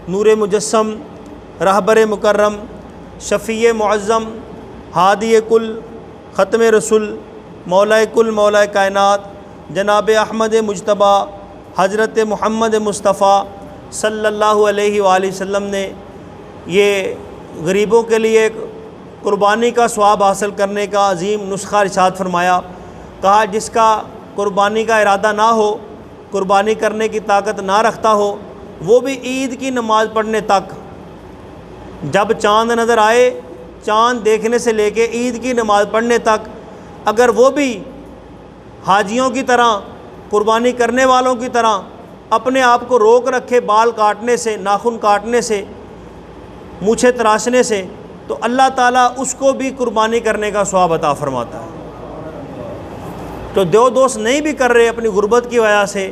नूर मुजस्सम, रहबर मुकर्रम, शफ़ी मुअज़्ज़म, हादी कुल, ख़त्म रसूल, मौलाए कुल मौलाए कायनात जनाब अहमद मुजतबा हज़रत मोहम्मद मुस्तफ़ा सल्लल्लाहु अलैहि वसल्लम ने ये गरीबों के लिए कुर्बानी का स्वाब हासिल करने का अजीम नुस्खा इरशाद फरमाया। कहा जिसका कुर्बानी का इरादा ना हो, कुर्बानी करने की ताकत ना रखता हो, वो भी ईद की नमाज़ पढ़ने तक, जब चाँद नज़र आए, चाँद देखने से लेके ईद की नमाज़ पढ़ने तक, अगर वो भी हाजियों की तरह, कुर्बानी करने वालों की तरह अपने आप को रोक रखे बाल काटने से, नाखून काटने से, मूछें तराशने से, तो अल्लाह ताला उसको भी कुर्बानी करने का सवाब अता फरमाता है। तो जो दोस्त नहीं भी कर रहे अपनी गुर्बत की वजह से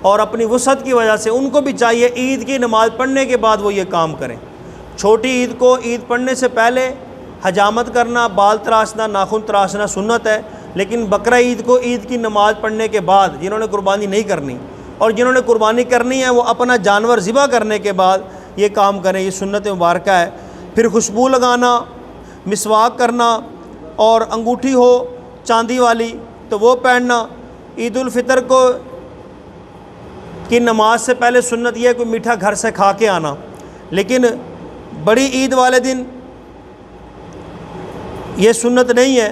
और अपनी वसअत की वजह से, उनको भी चाहिए ईद की नमाज़ पढ़ने के बाद वो ये काम करें। छोटी ईद को ईद पढ़ने से पहले हजामत करना, बाल तराशना, नाखून तराशना सुन्नत है, लेकिन बकरा ईद को ईद की नमाज़ पढ़ने के बाद जिन्होंने कुर्बानी नहीं करनी और जिन्होंने कुर्बानी करनी है वो अपना जानवर ज़िबा करने के बाद ये काम करें, ये सुन्नत मुबारक है। फिर खुशबू लगाना, मिसवाक करना और अंगूठी हो चांदी वाली तो वो पहनना। ईद उल फितर को की नमाज से पहले सुन्नत यह है कोई मीठा घर से खा के आना, लेकिन बड़ी ईद वाले दिन ये सुन्नत नहीं है।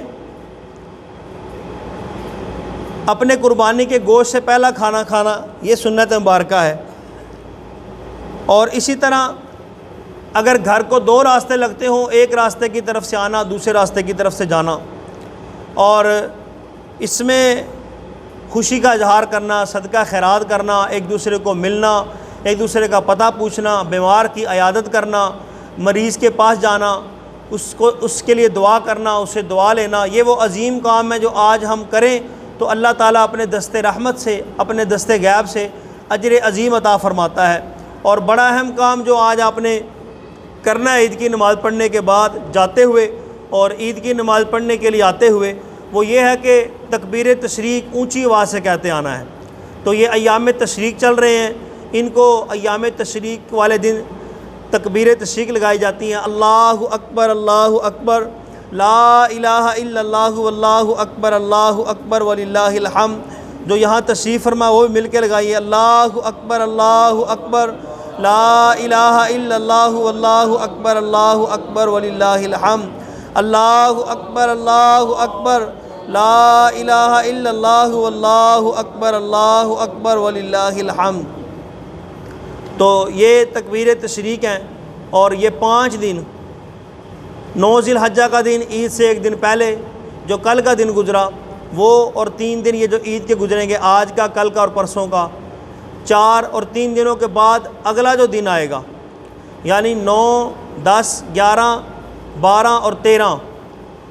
अपने कुर्बानी के गोश्त से पहला खाना खाना ये सुन्नत मुबारक है। और इसी तरह अगर घर को दो रास्ते लगते हों, एक रास्ते की तरफ से आना, दूसरे रास्ते की तरफ से जाना, और इसमें खुशी का इजहार करना, सदका खैरात करना, एक दूसरे को मिलना, एक दूसरे का पता पूछना, बीमार की अयादत करना, मरीज़ के पास जाना, उसको उसके लिए दुआ करना, उससे दुआ लेना, ये वो अजीम काम है जो आज हम करें तो अल्लाह ताला अपने दस्ते रहमत से, अपने दस्ते गैब से अजर अजीम अता फ़रमाता है। और बड़ा अहम काम जो आज आपने करना है ईद की नमाज़ पढ़ने के बाद जाते हुए और ईद की नमाज़ पढ़ने के लिए आते हुए, वो ये है कि तकबीर तशरीक ऊंची आवाज़ से कहते आना है। तो ये अय्याम तशरीक चल रहे हैं, इनको अय्याम तशरीक वाले दिन तकबीर तशरीक लगाई जाती हैं। अल्लाहु अकबर, ला इलाहा इल्लल्लाहु वल्लाहु अकबर वलिल्लाहिल हम्द। जो यहाँ तशरीफ़ फरमा वो भी मिल के लगाइए। अल्लाहु अकबर, ला इलाहा इल्लल्लाहु वल्लाहु अकबर वलिल्लाहिल हम्द। अल्लाहु अकबर, ला इलाहा इल्लल्लाहु वल्लाहु अकबर वलिल्लाहिल हम्द। तो ये तकबीर तशरीक हैं और ये 5 दिन, 9 ज़िलहज्जा का दिन, ईद से एक दिन पहले जो कल का दिन गुज़रा वो, और 3 दिन ये जो ईद के गुजरेंगे, आज का, कल का और परसों का, 4 और 3 दिनों के बाद अगला जो दिन आएगा, यानी 9, 10, 11, 12 और 13,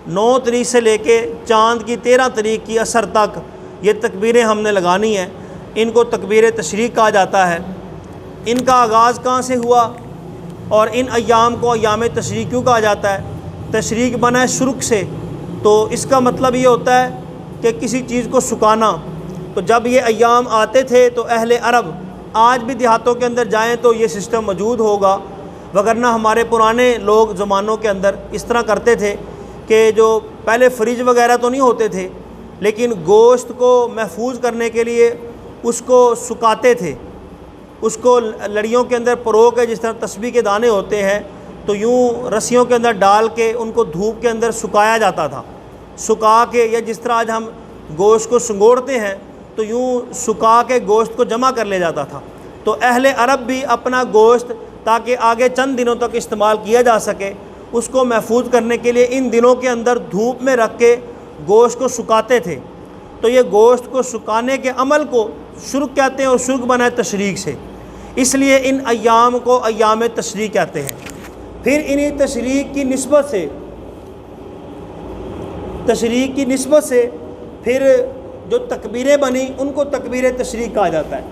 9 तारीख से लेके चाँद की 13 तारीख की असर तक ये तकबीरें हमने लगानी है। इनको तकबीर तशरीक कहा जाता है। इनका आगाज़ कहाँ से हुआ और इन अय्याम को अय्याम तशरीक क्यों कहा जाता है? तशरीक बना है शुरुक से, तो इसका मतलब ये होता है कि किसी चीज़ को सुखाना। तो जब ये अय्याम आते थे तो अहले अरब, आज भी देहातों के अंदर जाएं तो ये सिस्टम मौजूद होगा, वगरना हमारे पुराने लोग ज़मानों के अंदर इस तरह करते थे कि जो पहले फ्रिज वगैरह तो नहीं होते थे, लेकिन गोश्त को महफूज करने के लिए उसको सुखाते थे। उसको लड़ियों के अंदर परो के, जिस तरह तस्बीह के दाने होते हैं, तो यूँ रस्सियों के अंदर डाल के उनको धूप के अंदर सुखाया जाता था। सुखा के, या जिस तरह आज हम गोश्त को संगोड़ते हैं तो यूँ सुखा के गोश्त को जमा कर ले जाता था। तो अहले अरब भी अपना गोश्त ताकि आगे चंद दिनों तक इस्तेमाल किया जा सके, उसको महफूज करने के लिए इन दिनों के अंदर धूप में रख के गोश्त को सुखाते थे। तो ये गोश्त को सुखाने के अमल को शुरुक कहते हैं और शुरुक बना है तशरीक से, इसलिए इन अय्याम को अय्याम तशरीक कहते हैं। फिर इन्हीं तशरीक की निस्बत से फिर जो तकबीरें बनी उनको तकबीर तशरीक कहा जाता है।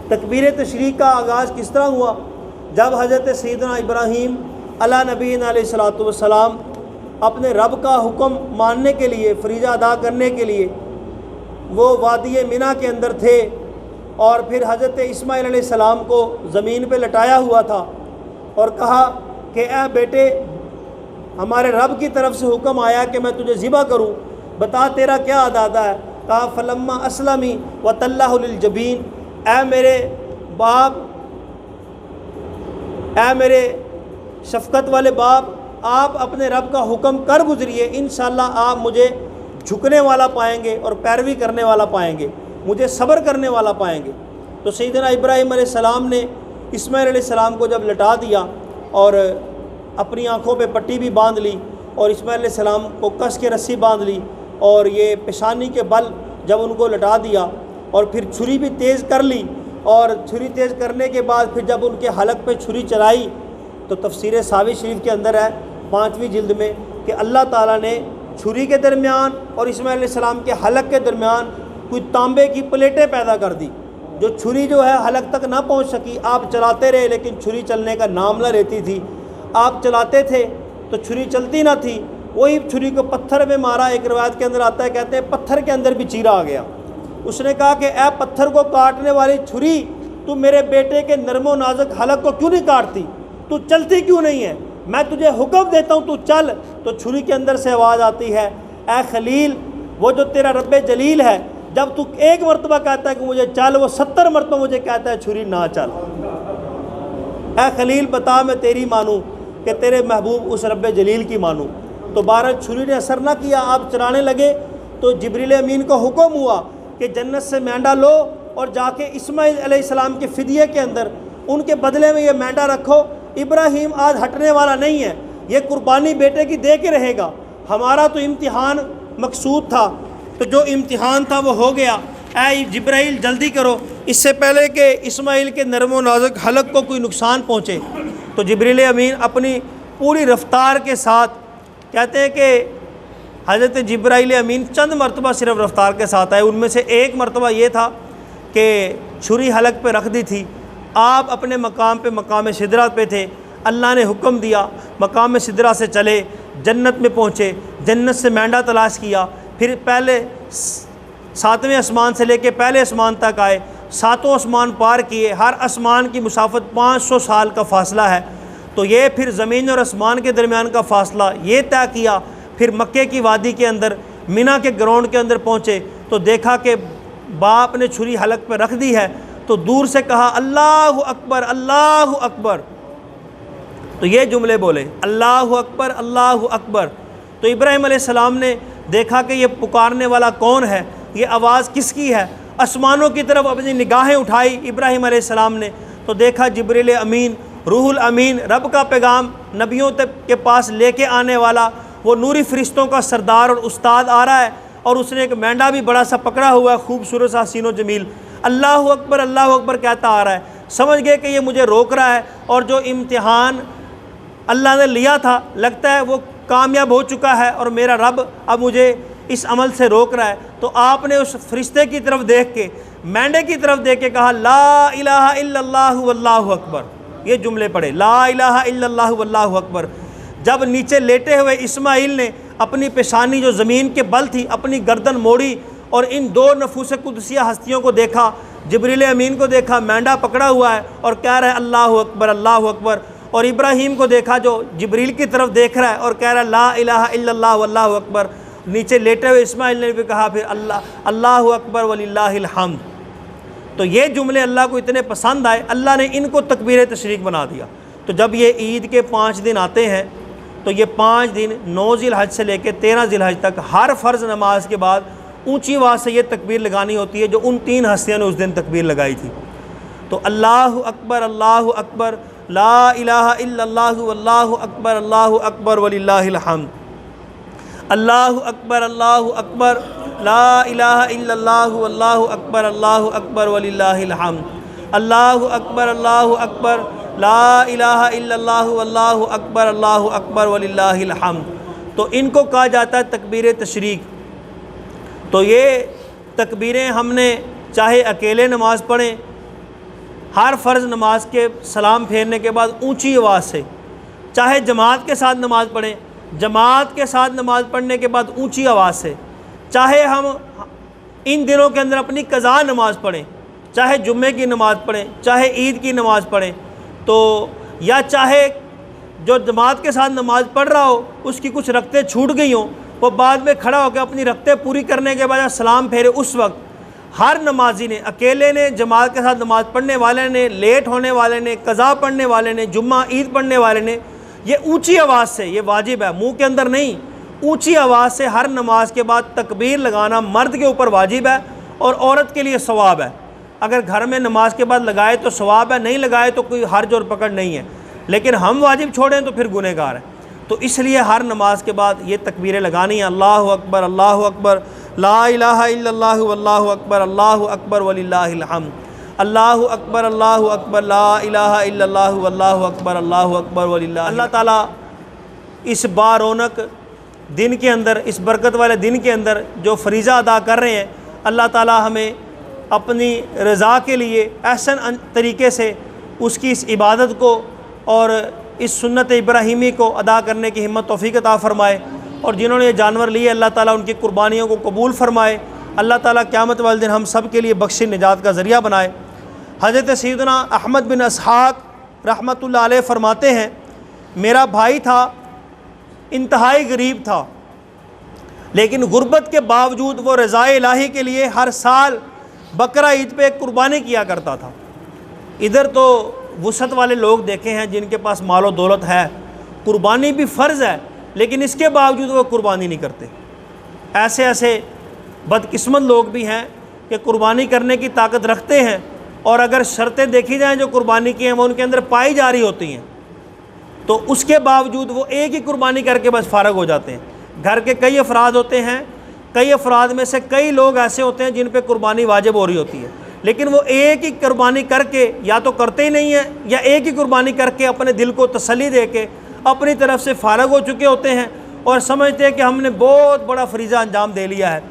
तकबीर तशरीक का आगाज़ किस तरह हुआ? जब हज़रत सैयदना इब्राहीम अला नबीना अलैहिस्सलातु वस्सलाम अपने रब का हुक्म मानने के लिए, फरीज़ा अदा करने के लिए वो वादी मिना के अंदर थे, और फिर हज़रत इस्माइल अलैहिस्सलाम को ज़मीन पे लटाया हुआ था और कहा कि ए बेटे, हमारे रब की तरफ से हुक्म आया कि मैं तुझे ज़िबा करूं, बता तेरा क्या अदादा है। कहा फलम्मा असलमी व तल्लाहु लिल जबीन, ए मेरे बाप, ए मेरे शफ़क़त वाले बाप, आप अपने रब का हुक्म कर गुज़रिए, इंशाअल्लाह आप मुझे झुकने वाला पाएंगे और पैरवी करने वाला पाएंगे, मुझे सब्र करने वाला पाएंगे। तो सैयदना इब्राहीम अलैहिस्सलाम ने इस्माइल अलैहिस्सलाम को जब लटा दिया और अपनी आँखों पे पट्टी भी बांध ली और इस्माइल अलैहिस्सलाम को कस के रस्सी बांध ली और ये पेशानी के बल जब उनको लटा दिया और फिर छुरी भी तेज़ कर ली, और छुरी तेज़ करने के बाद फिर जब उनके हलक पे छुरी चलाई तो तफसीर सावी शरीफ के अंदर है 5वीं जिल्द में कि अल्लाह ताला ने छुरी के दरमियान और इस्माइल अलैहिस्सलाम के हलक के दरमियान कोई तांबे की प्लेटें पैदा कर दी, जो छुरी जो है हलक तक ना पहुंच सकी। आप चलाते रहे लेकिन छुरी चलने का नाम ना लेती थी, आप चलाते थे तो छुरी चलती ना थी। वही छुरी को पत्थर में मारा, एक रिवायत के अंदर आता है, कहते हैं पत्थर के अंदर भी चीरा आ गया। उसने कहा कि ए पत्थर को काटने वाली छुरी, तू मेरे बेटे के नरमो नाजुक हलक को क्यों नहीं काटती, तू चलती क्यों नहीं है, मैं तुझे हुक्म देता हूँ तू चल। तो छुरी के अंदर से आवाज़ आती है, ए खलील, वो जो तेरा रब्बे जलील है, जब तू एक मरतबा कहता है कि मुझे चल, वो 70 मरतबा मुझे कहता है छुरी ना चल। ए खलील बता मैं तेरी मानूँ कि तेरे महबूब उस रब्बे जलील की मानूँ। तो 12 छुरी ने असर ना किया, आप चलाने लगे। तो जिब्रील अमीन को हुक्म हुआ कि जन्नत से मेंढा लो और जाके इस्माइल अलैहिस्सलाम के फ़िदिये के अंदर उनके बदले में ये मेंढा रखो। इब्राहीम आज हटने वाला नहीं है, ये कुर्बानी बेटे की दे के रहेगा। हमारा तो इम्तिहान मकसूद था, तो जो इम्तिहान था वो हो गया। ऐ जिब्राइल जल्दी करो, इससे पहले कि इस्माइल के नरमो नाजुक हलक को कोई नुकसान पहुँचे। तो जिब्रील अमीन अपनी पूरी रफ्तार के साथ, कहते हैं कि हज़रत जिब्राइल अमीन चंद मरतबा सिर्फ रफ्तार के साथ आए। उनमें से एक मरतबा ये था कि छुरी हलक पे रख दी थी, आप अपने मकाम पे मकाम सिदरा पे थे, अल्लाह ने हुक्म दिया, मकाम सिदरा से चले, जन्नत में पहुँचे, जन्नत से मेंढा तलाश किया, फिर पहले 7वें आसमान से लेके पहले आसमान तक आए, 7 आसमान पार किए, हर आसमान की मुसाफत 500 साल का फ़ासला है। तो ये फिर ज़मीन और आसमान के दरमियान का फ़ासला ये तय किया। फिर मक्के की वादी के अंदर मिना के ग्राउंड के अंदर पहुँचे तो देखा कि बाप ने छुरी हलक पर रख दी है, तो दूर से कहा अल्लाहु अकबर, अल्लाहु अकबर। तो ये जुमले बोले, अल्लाहु अकबर, अल्लाहु अकबर। तो इब्राहीम अलैहिस्सलाम ने देखा कि ये पुकारने वाला कौन है, ये आवाज़ किसकी है। आसमानों की तरफ अपनी निगाहें उठाई इब्राहीम अलैहिस्सलाम ने, तो देखा जिब्रील अमीन, रूहुल अमीन, रब का पैगाम नबियों के पास लेके आने वाला वो नूरी फरिश्तों का सरदार और उस्ताद आ रहा है, और उसने एक मेंढा भी बड़ा सा पकड़ा हुआ है, खूबसूरत सा हसीनो जमील। अल्लाहु अकबर, अल्लाहु अकबर कहता आ रहा है। समझ गए कि ये मुझे रोक रहा है, और जो इम्तिहान अल्लाह ने लिया था लगता है वो कामयाब हो चुका है, और मेरा रब अब मुझे इस अमल से रोक रहा है। तो आपने उस फरिश्ते की तरफ देख के, मेंढे की तरफ देख के कहा ला इलाहा इल्लल्लाहु वल्लाहु अकबर। ये जुमले पढ़े, ला इलाहा इल्लल्लाहु वल्लाहु अकबर। जब नीचे लेटे हुए इस्माइल ने अपनी पेशानी जो ज़मीन के बल थी, अपनी गर्दन मोड़ी और इन 2 नफूस कुदसिया हस्तियों को देखा, जिब्रील अमीन को देखा मेंढा पकड़ा हुआ है और कह रहा है अल्लाहु अकबर, अल्लाहु अकबर। और इब्राहीम को देखा जो जिब्रील की तरफ देख रहा है और कह रहा है ला इलाहा इल्लल्लाहु वल्लाहु अकबर। नीचे लेटे हुए इस्माइल ने भी कहा फिर अल्लाहु अकबर वलिल्लाहिल हम्द। तो ये जुमले अल्लाह को इतने पसंद आए, अल्लाह ने इनको तकबीर तशरीक बना दिया। तो जब ये ईद के 5 दिन आते हैं तो ये 5 दिन 9 ज़िलहज से लेकर 13 ज़िलहज तक हर फ़र्ज़ नमाज के बाद ऊंची आवाज़ से ये तकबीर लगानी होती है, जो उन 3 हस्तियों ने उस दिन तकबीर लगाई थी। तो अल्लाहु अकबर, अल्लाहु अकबर, ला इलाहा इल्लल्लाहु वल्लाहु अकबर, अल्लाहु अकबर वलिल्लाहिल हम्द। अल्लाहु अकबर, अल्लाहु अकबर, ला इलाहा इल्लल्लाहु वल्लाहु अकबर, अल्लाहु अकबर वलिल्लाहिल हम्द। अल्लाहु अकबर, अल्लाहु अकबर, ला इलाहा इल्लल्लाहु वल्लाहु अकबर, अल्लाहु अकबर वलिल्लाहिल हम्द। तो इनको कहा जाता है तकबीर तशरीक। तो ये तकबीरें हमने चाहे अकेले नमाज़ पढ़ें, हर फ़र्ज़ नमाज के सलाम फेरने के बाद ऊंची आवाज़ से, चाहे जमात के साथ नमाज़ पढ़ें, जमात के साथ नमाज़ पढ़ने के बाद ऊंची आवाज़ से, चाहे हम इन दिनों के अंदर अपनी कज़ा नमाज़ पढ़ें, चाहे जुम्मे की नमाज़ पढ़ें, चाहे ईद की नमाज़ पढ़ें, तो या चाहे जो जमात के साथ नमाज़ पढ़ रहा हो उसकी कुछ रकतें छूट गई हों, वो बाद में खड़ा होकर अपनी रकतें पूरी करने के बाद सलाम फेरे, उस वक्त हर नमाजी ने, अकेले ने, जमात के साथ नमाज़ पढ़ने वाले ने, लेट होने वाले ने, कज़ा पढ़ने वाले ने, जुम्मा ईद पढ़ने वाले ने, ये ऊंची आवाज़ से, ये वाजिब है, मुंह के अंदर नहीं, ऊंची आवाज़ से हर नमाज के बाद तकबीर लगाना मर्द के ऊपर वाजिब है और औरत के लिए सवाब है। अगर घर में नमाज के बाद लगाए तो सवाब है, नहीं लगाए तो कोई हर्ज और पकड़ नहीं है, लेकिन हम वाजिब छोड़ें तो फिर गुनहगार है। तो इसलिए हर नमाज के बाद ये तकबीरें लगानी है, अल्लाहु अकबर, अल्लाहु अकबर, ला इलाहा इल्लल्लाहु वल्लाहु अकबर, अल्लाहु अकबर वलिल्लाहिल हम्द, अल्लाहु अकबर, अल्लाहु अकबर, ला इलाहा इल्लल्लाहु वल्लाहु अकबर, अल्लाहु अकबर वलिल्लाह। अल्लाह ताला इस बारौनक दिन के अंदर, इस बरकत वाले दिन के अंदर जो फरीज़ा अदा कर रहे हैं, अल्लाह ताला हमें अपनी रज़ा के लिए एहसन तरीके से उसकी इस इबादत को और इस सुन्नत इब्राहीमी को अदा करने की हिम्मत तौफीक अता फ़रमाए, और जिन्होंने ये जानवर लिए अल्लाह ताला उनकी कुर्बानियों को कबूल फ़रमाए। अल्लाह ताला क़यामत वाले दिन हम सब के लिए बख्शी निजात का ज़रिया बनाए। हज़रत सैयदना अहमद बिन इसहाक़ रहमतुल्लाह अलैह फ़रमाते हैं, मेरा भाई था, इंतहाई गरीब था, लेकिन गुर्बत के बावजूद वो रज़ाए इलाही के लिए हर साल बकरा ईद पे एक कुर्बानी किया करता था। इधर तो वुसअत वाले लोग देखे हैं जिनके पास मालो दौलत है, कुर्बानी भी फ़र्ज़ है, लेकिन इसके बावजूद वो कुर्बानी नहीं करते। ऐसे ऐसे बदकिस्मत लोग भी हैं कि कुर्बानी करने की ताकत रखते हैं, और अगर शर्तें देखी जाएँ जो कुर्बानी की हैं वो उनके अंदर पाई जा रही होती हैं, तो उसके बावजूद वो एक ही कुर्बानी करके बस फ़ारग हो जाते हैं। घर के कई अफराद होते हैं, कई अफराद में से कई लोग ऐसे होते हैं जिन पे कुर्बानी वाजिब हो रही होती है, लेकिन वो एक ही कुर्बानी करके या तो करते ही नहीं हैं, या एक ही कुर्बानी करके अपने दिल को तसल्ली दे के अपनी तरफ से फ़ारग हो चुके होते हैं और समझते हैं कि हमने बहुत बड़ा फरीज़ा अंजाम दे लिया है।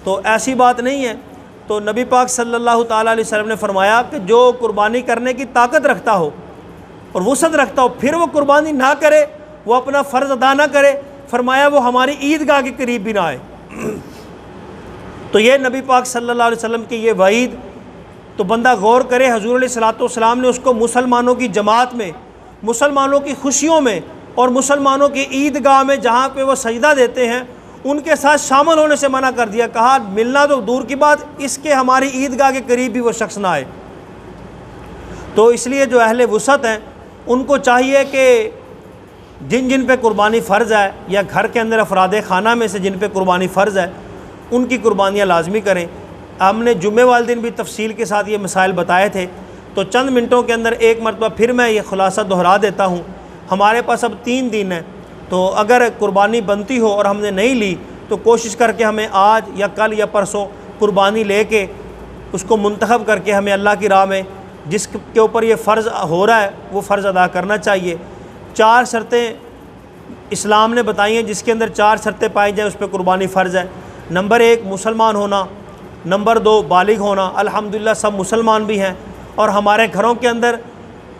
तो ऐसी बात नहीं है। तो नबी पाक सल्लल्लाहु ताला अलैहि वसल्लम ने फरमाया कि जो कुर्बानी करने की ताकत रखता हो और वुसअत रखता हो, फिर वो कुर्बानी ना करे, वो अपना फ़र्ज़ अदा ना करे, फरमाया वो हमारी ईदगाह के करीब भी ना आए। तो ये नबी पाक सल्लल्लाहु अलैहि वसल्लम की ये वईद, तो बंदा गौर करे, हुज़ूर अलैहिस्सलातु वस्सलाम ने उसको मुसलमानों की जमात में, मुसलमानों की खुशियों में और मुसलमानों की ईदगाह में जहाँ पे वो सजदा देते हैं उनके साथ शामिल होने से मना कर दिया। कहा मिलना तो दूर की बात, इसके हमारी ईदगाह के करीब भी वो शख्स ना आए। तो इसलिए जो अहले वुसअत हैं उनको चाहिए कि जिन जिन पे कुर्बानी फ़र्ज़ है, या घर के अंदर अफराद खाना में से जिन पे कुर्बानी फ़र्ज़ है, उनकी कुर्बानियाँ लाजमी करें। हमने जुम्मे वाले दिन भी तफसील के साथ ये मसाइल बताए थे, तो चंद मिनटों के अंदर एक मरतबा फिर मैं ये खुलासा दोहरा देता हूँ। हमारे पास अब 3 दिन है, तो अगर कुर्बानी बनती हो और हमने नहीं ली तो कोशिश करके हमें आज या कल या परसों कुर्बानी लेके उसको मुंतखब करके हमें अल्लाह की राह में जिसके ऊपर ये फ़र्ज़ हो रहा है वो फ़र्ज़ अदा करना चाहिए। 4 शर्तें इस्लाम ने बताई हैं, जिसके अंदर 4 शर्तें पाई जाए उस पर कुर्बानी फ़र्ज़ है। नंबर 1 मुसलमान होना, नंबर 2 बालिग होना। अल्हम्दुलिल्लाह सब मुसलमान भी हैं, और हमारे घरों के अंदर,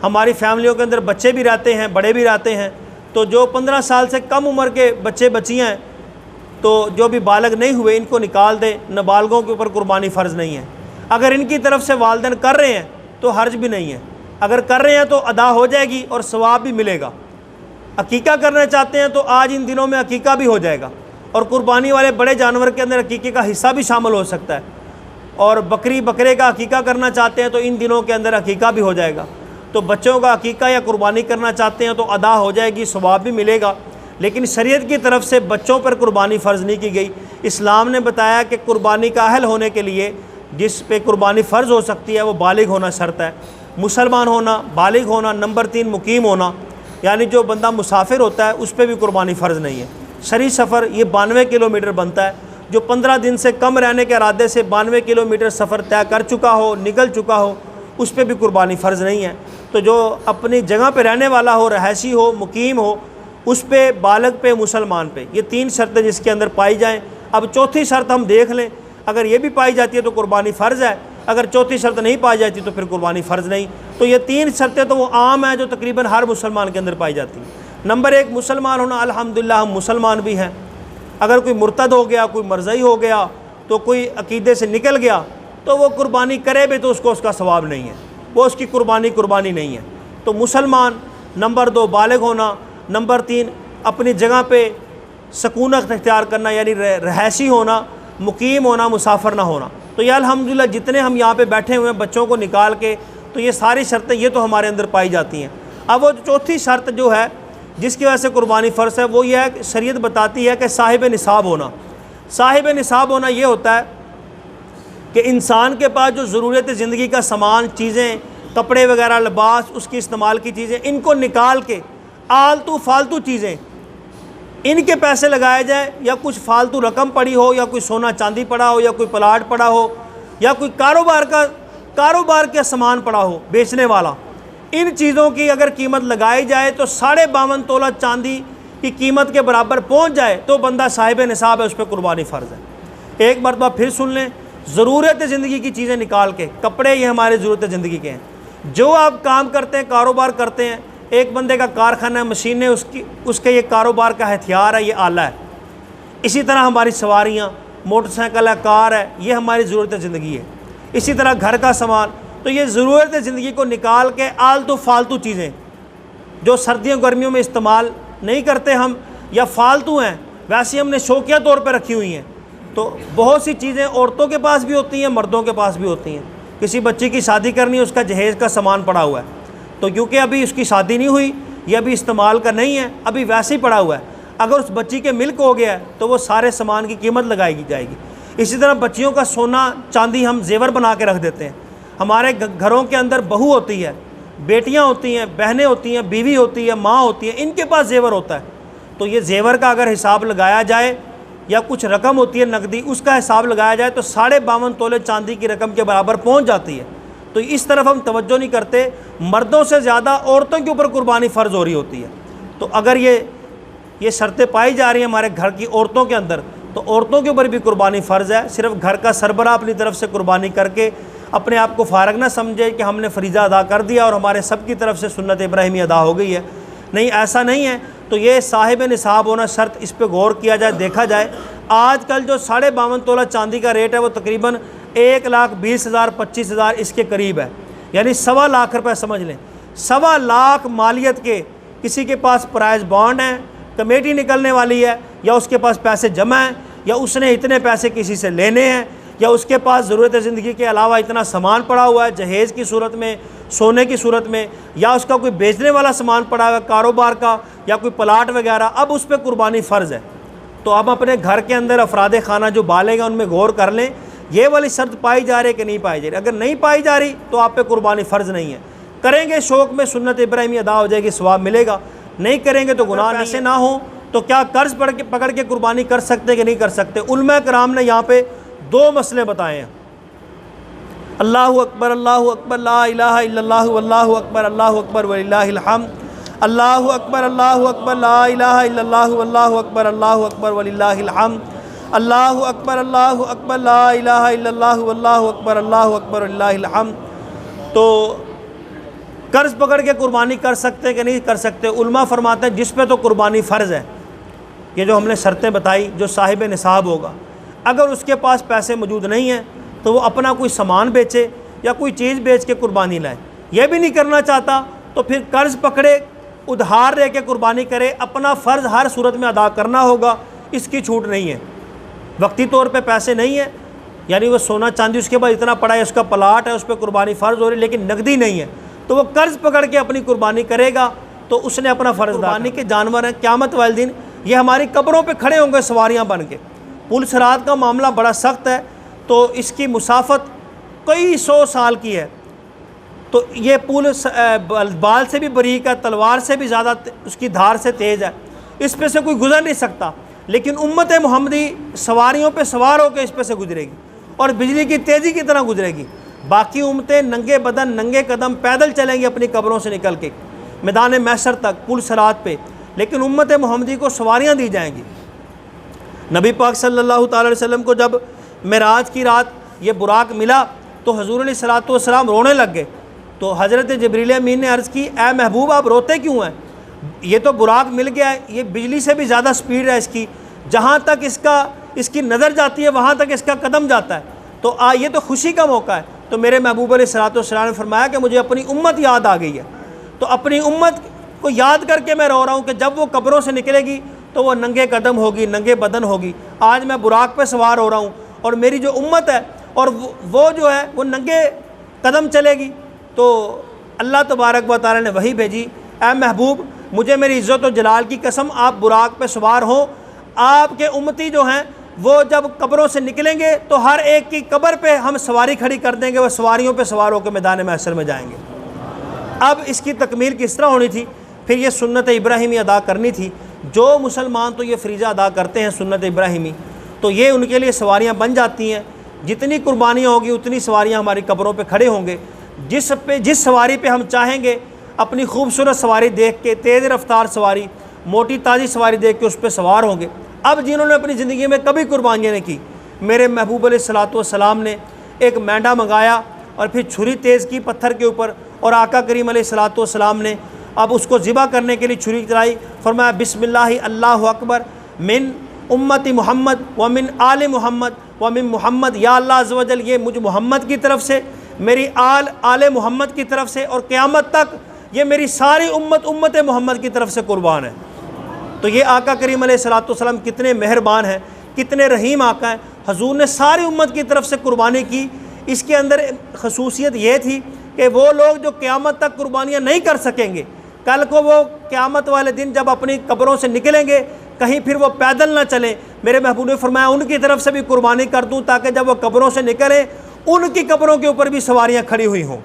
हमारी फैमिलियों के अंदर बच्चे भी रहते हैं, बड़े भी रहते हैं। तो जो 15 साल से कम उम्र के बच्चे बच्चियाँ हैं, तो जो भी बालग नहीं हुए इनको निकाल दें। नाबालगों के ऊपर कुर्बानी फ़र्ज़ नहीं है। अगर इनकी तरफ से वालिदैन कर रहे हैं तो हर्ज भी नहीं है, अगर कर रहे हैं तो अदा हो जाएगी और सवाब भी मिलेगा। अकीका करना चाहते हैं तो आज इन दिनों में अकीका भी हो जाएगा, और कुर्बानी वाले बड़े जानवर के अंदर अकीके का हिस्सा भी शामिल हो सकता है। और बकरी बकरे का अकीका करना चाहते हैं तो इन दिनों के अंदर अकीका भी हो जाएगा। तो बच्चों का अकीका या कुर्बानी करना चाहते हैं तो अदा हो जाएगी, सवाब भी मिलेगा। लेकिन शरीयत की तरफ से बच्चों पर कुर्बानी फ़र्ज़ नहीं की गई। इस्लाम ने बताया कि कुर्बानी का अहल होने के लिए जिस पे कुर्बानी फ़र्ज़ हो सकती है वो बालिग होना शर्त है। मुसलमान होना, बालिग होना। नंबर 3 मुकीम होना, यानी जो बंदा मुसाफिर होता है उस पर भी कुर्बानी फ़र्ज़ नहीं है। शरी सफ़र ये 92 किलोमीटर बनता है। जो 15 दिन से कम रहने के इरादे से 92 किलोमीटर सफ़र तय कर चुका हो, निकल चुका हो, उस पर भी कुर्बानी फ़र्ज़ नहीं है। तो जो अपनी जगह पे रहने वाला हो, रहायशी हो, मुकीम हो, उस पे, बालग पे, मुसलमान पे, ये 3 शर्तें जिसके अंदर पाई जाएँ। अब चौथी शर्त हम देख लें, अगर ये भी पाई जाती है तो कुर्बानी फ़र्ज़ है, अगर चौथी शर्त नहीं पाई जाती तो फिर कुर्बानी फ़र्ज़ नहीं। तो ये 3 शर्तें तो वो आम हैं जो तकरीबन हर मुसलमान के अंदर पाई जाती हैं। नंबर 1 मुसलमान होना। अल्हम्दुलिल्लाह हम मुसलमान भी हैं। अगर कोई मुर्तद हो गया, कोई मरज़ई हो गया, तो कोई अकीदे से निकल गया, तो वो कुर्बानी करे भी तो उसको उसका सवाब नहीं है, वो उसकी कुर्बानी नहीं है। तो मुसलमान नंबर 2 बालिग होना, नंबर 3 अपनी जगह पे सकूनत इख्तियार करना, यानी रहैशी होना, मुकीम होना, मुसाफिर ना होना। तो ये अल्हम्दुलिल्लाह जितने हम यहाँ पे बैठे हुए हैं बच्चों को निकाल के, तो ये सारी शर्तें ये तो हमारे अंदर पाई जाती हैं। अब वो चौथी शर्त जो है जिसकी वजह से कुर्बानी फ़र्ज़ है वो ये है कि शरीयत बताती है कि साहिब निसाब होना। साहिब निसाब होना ये होता है कि इंसान के पास जो ज़रूरत ज़िंदगी का सामान, चीज़ें, कपड़े वगैरह, लिबास, उसकी इस्तेमाल की चीज़ें, इनको निकाल के आलतू फालतू चीज़ें इनके पैसे लगाए जाए, या कुछ फालतू रकम पड़ी हो, या कोई सोना चांदी पड़ा हो, या कोई प्लाट पड़ा हो, या कोई कारोबार का सामान पड़ा हो बेचने वाला, इन चीज़ों की अगर कीमत लगाई जाए तो 52.5 तोला चांदी की कीमत के बराबर पहुंच जाए तो बंदा साहिब निसाब है, उस पर कुर्बानी फ़र्ज़ है। एक मरतबा फिर सुन लें, ज़रूरत ज़िंदगी की चीज़ें निकाल के, कपड़े ये हमारे ज़रूरत ज़िंदगी के हैं। जो आप काम करते हैं, कारोबार करते हैं, एक बंदे का कारखाना, मशीनें उसके ये कारोबार का हथियार है, ये आला है। इसी तरह हमारी सवारियाँ, मोटरसाइकिल है, कार है, ये हमारी ज़रूरत ज़िंदगी है। इसी तरह घर का सामान। तो ये ज़रूरत ज़िंदगी को निकाल के आलतू फालतू चीज़ें जो सर्दियों गर्मियों में इस्तेमाल नहीं करते हम, या फालतू हैं, वैसे हमने शौकिया तौर पर रखी हुई हैं। तो बहुत सी चीज़ें औरतों के पास भी होती हैं, मर्दों के पास भी होती हैं। किसी बच्चे की शादी करनी है, उसका जहेज़ का सामान पड़ा हुआ है, तो क्योंकि अभी उसकी शादी नहीं हुई, ये अभी इस्तेमाल का नहीं है, अभी वैसे ही पड़ा हुआ है। अगर उस बच्ची के मिल्क हो गया है तो वो सारे सामान की कीमत लगाई जाएगी। इसी तरह बच्चियों का सोना चांदी हम जेवर बना के रख देते हैं। हमारे घरों के अंदर बहू होती है, बेटियां होती हैं, बहनें होती हैं, बीवी होती है, माँ होती है, इनके पास जेवर होता है। तो ये जेवर का अगर हिसाब लगाया जाए, या कुछ रकम होती है नकदी, उसका हिसाब लगाया जाए तो 52.5 तोले चांदी की रकम के बराबर पहुंच जाती है। तो इस तरफ हम तवज्जो नहीं करते, मर्दों से ज़्यादा औरतों के ऊपर कुर्बानी फ़र्ज़ हो रही होती है। तो अगर ये शर्तें पाई जा रही हैं हमारे घर की औरतों के अंदर, तो औरतों के ऊपर भी कुर्बानी फ़र्ज़ है। सिर्फ घर का सरबराह अपनी तरफ से कुर्बानी करके अपने आप को फ़ारग ना समझे कि हमने फ़रीज़ा अदा कर दिया और हमारे सब की तरफ से सुन्नत इब्राहिमी अदा हो गई है। नहीं, ऐसा नहीं है। तो ये साहिब निसाब होना शर्त, इस पर गौर किया जाए, देखा जाए। आजकल जो 52.5 तोला चांदी का रेट है वो तकरीबन 1,20,000 25,000 इसके करीब है, यानी 1.25 लाख रुपये समझ लें। 1.25 लाख मालियत के किसी के पास प्राइज़ बॉन्ड है, कमेटी निकलने वाली है, या उसके पास पैसे जमा हैं, या उसने इतने पैसे किसी से लेने हैं, या उसके पास ज़रूरत ज़िंदगी के अलावा इतना सामान पड़ा हुआ है जहेज़ की सूरत में, सोने की सूरत में, या उसका कोई बेचने वाला सामान पड़ा हुआ है कारोबार का, या कोई प्लाट वगैरह, अब उस पर कुर्बानी फ़र्ज़ है। तो अब अपने घर के अंदर अफराद खाना जो बालेगा उनमें गौर कर लें, ये वाली शर्त पाई जा रही है कि नहीं पाई जा रही। अगर नहीं पाई जा रही तो आप पे कुर्बानी फ़र्ज़ नहीं है। करेंगे शौक़ में, सुन्नत इब्राहिमी अदा हो जाएगी, सवाब मिलेगा। नहीं करेंगे तो गुनाह ऐसे ना हो। तो क्या कर्ज़ पकड़ के कुर्बानी कर सकते कि नहीं कर सकते? उलमा कराम ने यहाँ पे 2 मसले बताए हैं। अल्लाहु अकबर, अल्लाहु अकबर, ला इलाहा इल्लल्लाह, अल्लाहु अकबर, अल्लाहु अकबर वलिल्लाहिल हम्द, अल्लाहु अकबर, अल्लाहु अकबर, ला इलाहा इल्लल्लाह, अल्लाहु अकबर, अल्लाहु अकबर वलिल्लाहिल हम्द, अल्लाहु अकबर, अल्लाहु अकबर, ला इलाहा इल्लल्लाह, अल्लाहु अकबर, अल्लाहु अकबर वलिल्लाहिल हम्द। तो कर्ज़ पकड़ के कुर्बानी कर सकते कि नहीं कर सकते? उलमा फरमाते हैं जिस पे तो कुर्बानी फ़र्ज़ है, ये जो हमने शर्तें बताई, जो साहिब निसाब होगा, अगर उसके पास पैसे मौजूद नहीं हैं तो वो अपना कोई सामान बेचे या कोई चीज़ बेच के कुर्बानी लाए। ये भी नहीं करना चाहता तो फिर कर्ज़ पकड़े, उधार दे के कुर्बानी करे। अपना फ़र्ज़ हर सूरत में अदा करना होगा, इसकी छूट नहीं है। वक्ती तौर पे पैसे नहीं है, यानी वो सोना चांदी उसके पास इतना पड़ा है, उसका प्लाट है, उस पर कुर्बानी फ़र्ज़ हो रही है, लेकिन नकदी नहीं है, तो वो कर्ज़ पकड़ के अपनी कुर्बानी करेगा, तो उसने अपना फ़र्ज़। कुर्बानी के जानवर हैं, क़यामत वाले दिन ये हमारी कब्रों पे खड़े होंगे सवारियां बन के। पुल सिरात का मामला बड़ा सख्त है, तो इसकी मुसाफत कई 100 साल की है। तो ये पुल बाल से भी बरीक है, तलवार से भी ज़्यादा उसकी धार से तेज़ है, इस पे से कोई गुज़र नहीं सकता। लेकिन उम्मत मोहम्मदी सवारियों पे सवार होकर इस पे से गुजरेगी और बिजली की तेज़ी की तरह गुजरेगी। बाकी उम्मतें नंगे बदन, नंगे कदम पैदल चलेंगी अपनी कब्रों से निकल के मैदान महशर तक, पुल सिरात पे। लेकिन उम्मत मोहम्मदी को सवारियाँ दी जाएंगी। नबी पाक सल्लल्लाहु अलैहि वसल्लम को जब मेराज की रात ये बुराक मिला तो हुज़ूर अलैहिस्सलातु वस्सलाम रोने लग गए। तो हज़रत जिब्रील अमीन ने अर्ज़ की, ए महबूब आप रोते क्यों हैं? ये तो बुराक मिल गया है, ये बिजली से भी ज़्यादा स्पीड है इसकी, जहाँ तक इसकी नज़र जाती है वहाँ तक इसका कदम जाता है। तो ये तो खुशी का मौका है। तो मेरे महबूब अलैहिस्सलाम ने फरमाया कि मुझे अपनी उम्मत याद आ गई है, तो अपनी उम्मत को याद करके मैं रो रहा हूँ कि जब वो कब्रों से निकलेगी तो वो नंगे कदम होगी, नंगे बदन होगी। आज मैं बुराक पे सवार हो रहा हूँ और मेरी जो उम्मत है और वो जो है वो नंगे कदम चलेगी। तो अल्लाह तबारक व तआला ने वही भेजी, ऐ महबूब मुझे मेरी इज़्ज़त और जलाल की कसम, आप बुराक पे सवार हो, आपके उम्मती जो हैं वो जब कब्रों से निकलेंगे तो हर एक की कब्र पे हम सवारी खड़ी कर देंगे, वो सवारियों पे सवार होकर मैदान महशर में जाएंगे। अब इसकी तकमील किस तरह होनी थी? फिर ये सुन्नत इब्राहिमी अदा करनी थी। जो मुसलमान तो ये फ्रीज़ा अदा करते हैं सुन्नत इब्राहिमी, तो ये उनके लिए सवारियाँ बन जाती हैं। जितनी कुर्बानियाँ होगी उतनी सवारियाँ हमारी कब्रों पे खड़े होंगे। जिस सवारी पे हम चाहेंगे अपनी खूबसूरत सवारी देख के, तेज़ रफ्तार सवारी, मोटी ताज़ी सवारी देख के उस पर सवार होंगे। अब जिन्होंने अपनी ज़िंदगी में कभी कुर्बानियाँ नहीं की, मेरे महबूब अलैहिस्सलाम ने एक मेंढा मंगाया और फिर छुरी तेज़ की पत्थर के ऊपर, और आका करीम अलैहिस्सलाम ने अब उसको ज़िबा करने के लिए छुरी चलाई। फरमाया बिस्मिल्लाहि अल्लाहु अकबर मिन उम्मती मोहम्मद व मिन आले मोहम्मद व मिन मोहम्मद, या अल्लाह अज़्ज़ व जल ये मुझ मोहम्मद की तरफ से, मेरी आले मोहम्मद की तरफ से, और क़यामत तक ये मेरी सारी उम्मत मोहम्मद की तरफ से कुर्बान है। तो ये आका करीम अलैहिस्सलाम कितने मेहरबान हैं, कितने रहीम आका हैं। हजूर ने सारी उम्मत की तरफ से कुर्बानी की। इसके अंदर खसूसियत ये थी कि वो लोग जो क़यामत तक कुर्बानियाँ नहीं कर सकेंगे, कल को वो क़यामत वाले दिन जब अपनी कब्रों से निकलेंगे, कहीं फिर वो पैदल ना चलें, मेरे महबूब ने फरमाया उनकी तरफ से भी कुर्बानी कर दूँ, ताकि जब वो कब्रों से निकलें उनकी कब्रों के ऊपर भी सवारियाँ खड़ी हुई हों।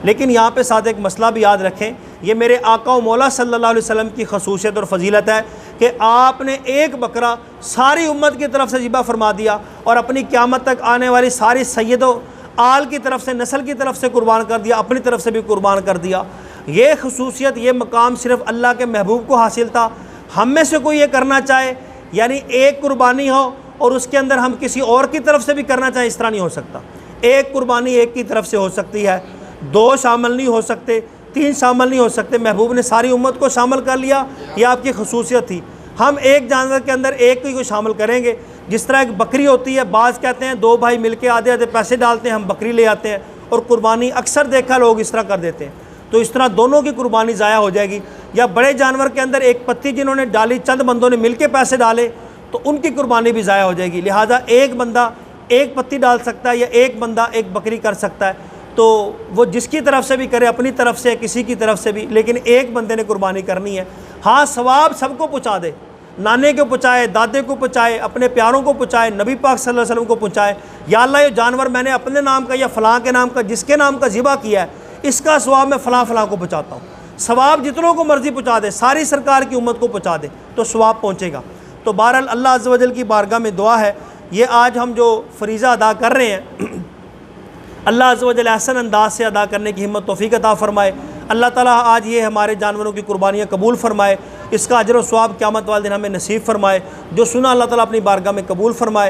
लेकिन यहाँ पे साथ एक मसला भी याद रखें, ये मेरे आका व मौला सल्लल्लाहु अलैहि वसल्लम की खसूसियत और फजीलत है कि आपने एक बकरा सारी उम्मत की तरफ से ज़िबा फरमा दिया और अपनी क़यामत तक आने वाली सारी सैयदों आल की तरफ से, नस्ल की तरफ से कुर्बान कर दिया, अपनी तरफ से भी कुर्बान कर दिया। ये खसूसियत, ये मकाम सिर्फ़ अल्लाह के महबूब को हासिल था। हम में से कोई ये करना चाहे, यानी एक कुर्बानी हो और उसके अंदर हम किसी और की तरफ से भी करना चाहें, इस तरह नहीं हो सकता। एक कुर्बानी एक की तरफ से हो सकती है, दो शामिल नहीं हो सकते, तीन शामिल नहीं हो सकते। महबूब ने सारी उम्मत को शामिल कर लिया, यह आपकी खसूसियत थी। हम एक जानवर के अंदर एक ही को शामिल करेंगे। जिस तरह एक बकरी होती है, बाज़ कहते हैं दो भाई मिलके आधे आधे पैसे डालते हैं, हम बकरी ले आते हैं और कुर्बानी अक्सर देखा लोग इस तरह कर देते हैं, तो इस तरह दोनों की कुर्बानी ज़ाया हो जाएगी। या बड़े जानवर के अंदर एक पत्ती जिन्होंने डाली, चंद बंदों ने मिल के पैसे डाले, तो उनकी कुर्बानी भी ज़ाया हो जाएगी। लिहाजा एक बंदा एक पत्ती डाल सकता है या एक बंदा एक बकरी कर सकता है, तो वो जिसकी तरफ से भी करे, अपनी तरफ से किसी की तरफ से भी, लेकिन एक बंदे ने कुर्बानी करनी है। हाँ, सवाब सबको पहुँचा दे, नाने को पहुँचाए, दादे को पहुँचाए, अपने प्यारों को पहुँचाए, नबी पाक सल्लल्लाहु अलैहि वसल्लम को पहुँचाए। या अल्लाह ये जानवर मैंने अपने नाम का या फ़लाँ के नाम का, जिसके नाम का ज़िबा किया है, इसका सवाब मैं फ़लाँ फ़लाँ को पहुँचाता हूँ। सवाब जितनों को मर्ज़ी पहुँचा दे, सारी सरकार की उम्मत को पहुँचा दे, तो सवाब पहुँचेगा। तो बहरहाल अल्लाह अज़्ज़ व जल की बारगाह में दुआ है, ये आज हम जो फ़रीज़ा अदा कर रहे हैं, अल्लाह अज़्ज़ व जल एहसन अंदाज से अदा करने की हिम्मत तौफ़ीक़ अता फ़रमाए। अल्लाह ताला आज ये हमारे जानवरों की कुर्बानियाँ कबूल फ़रमाए, इसका अजर व सवाब क़यामत वाले दिन हमें नसीब फ़रमाए। जो सुना अल्लाह ताला अपनी बारगाह में कबूल फ़रमाए।